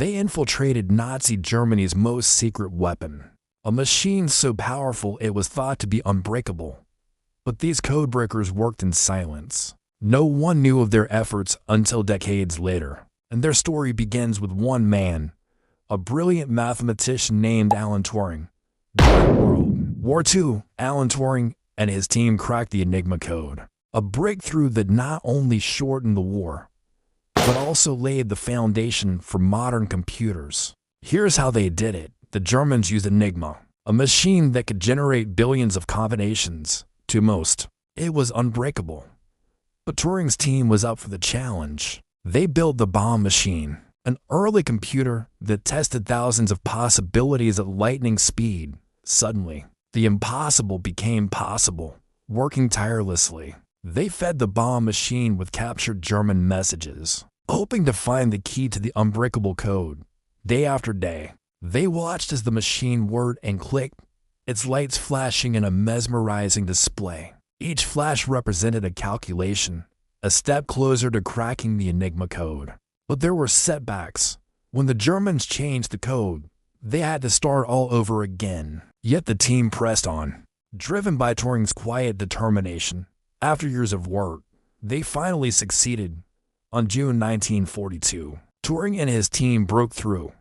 They infiltrated Nazi Germany's most secret weapon, a machine so powerful it was thought to be unbreakable. But these codebreakers worked in silence. No one knew of their efforts until decades later, and their story begins with one man, a brilliant mathematician named Alan Turing. During World War II, Alan Turing and his team cracked the Enigma code, a breakthrough that not only shortened the war, but also laid the foundation for modern computers. Here's how they did it. The Germans used Enigma, a machine that could generate billions of combinations. To most, it was unbreakable. But Turing's team was up for the challenge. They built the bomb machine, an early computer that tested thousands of possibilities at lightning speed. Suddenly, the impossible became possible. Working tirelessly, they fed the bomb machine with captured German messages, hoping to find the key to the unbreakable code. Day after day, they watched as the machine whirred and clicked, its lights flashing in a mesmerizing display. Each flash represented a calculation, a step closer to cracking the Enigma code. But there were setbacks. When the Germans changed the code, they had to start all over again. Yet the team pressed on, driven by Turing's quiet determination. After years of work, they finally succeeded. On June 1942, Turing and his team broke through.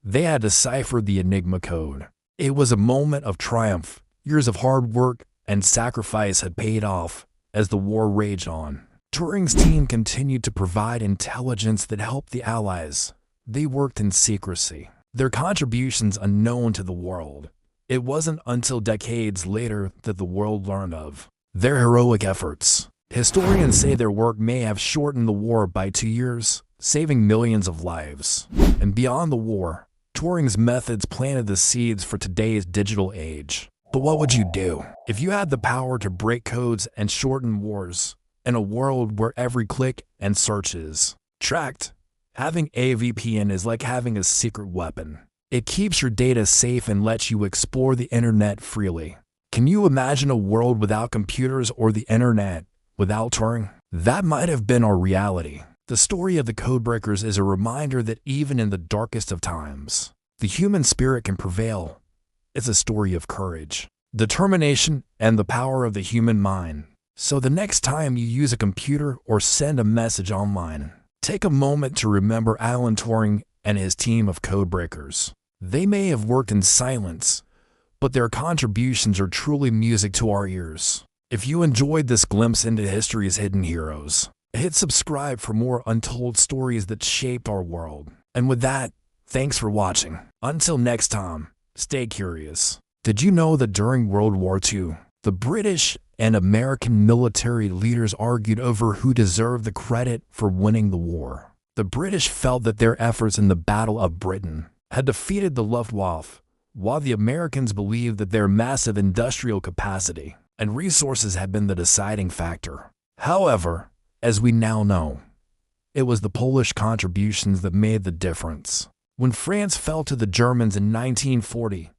They had deciphered the Enigma code. It was a moment of triumph. Years of hard work and sacrifice had paid off as the war raged on. Turing's team continued to provide intelligence that helped the Allies. They worked in secrecy, their contributions unknown to the world. It wasn't until decades later that the world learned of their heroic efforts. Historians say their work may have shortened the war by 2 years, saving millions of lives. And beyond the war, Turing's methods planted the seeds for today's digital age. But what would you do if you had the power to break codes and shorten wars? In a world where every click and search is tracked, having a VPN is like having a secret weapon. It keeps your data safe and lets you explore the internet freely. Can you imagine a world without computers or the internet without Turing? That might have been our reality. The story of the codebreakers is a reminder that even in the darkest of times, the human spirit can prevail. It's a story of courage, determination, and the power of the human mind. So the next time you use a computer or send a message online, take a moment to remember Alan Turing and his team of codebreakers. They may have worked in silence, but their contributions are truly music to our ears. If you enjoyed this glimpse into history's hidden heroes, hit subscribe for more untold stories that shaped our world. And with that, thanks for watching. Until next time, stay curious. Did you know that during World War II, the British and American military leaders argued over who deserved the credit for winning the war? The British felt that their efforts in the Battle of Britain had defeated the Luftwaffe, while the Americans believed that their massive industrial capacity and resources had been the deciding factor. However, as we now know, it was the Polish contributions that made the difference. When France fell to the Germans in 1940,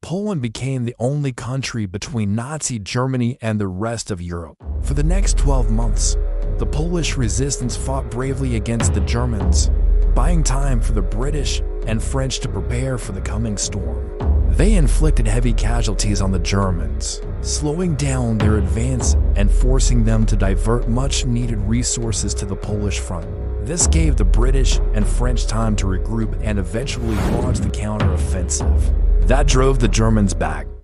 Poland became the only country between Nazi Germany and the rest of Europe. For the next 12 months, the Polish resistance fought bravely against the Germans, buying time for the British and French to prepare for the coming storm. They inflicted heavy casualties on the Germans, slowing down their advance and forcing them to divert much-needed resources to the Polish front. This gave the British and French time to regroup and eventually launch the counter-offensive. That drove the Germans back,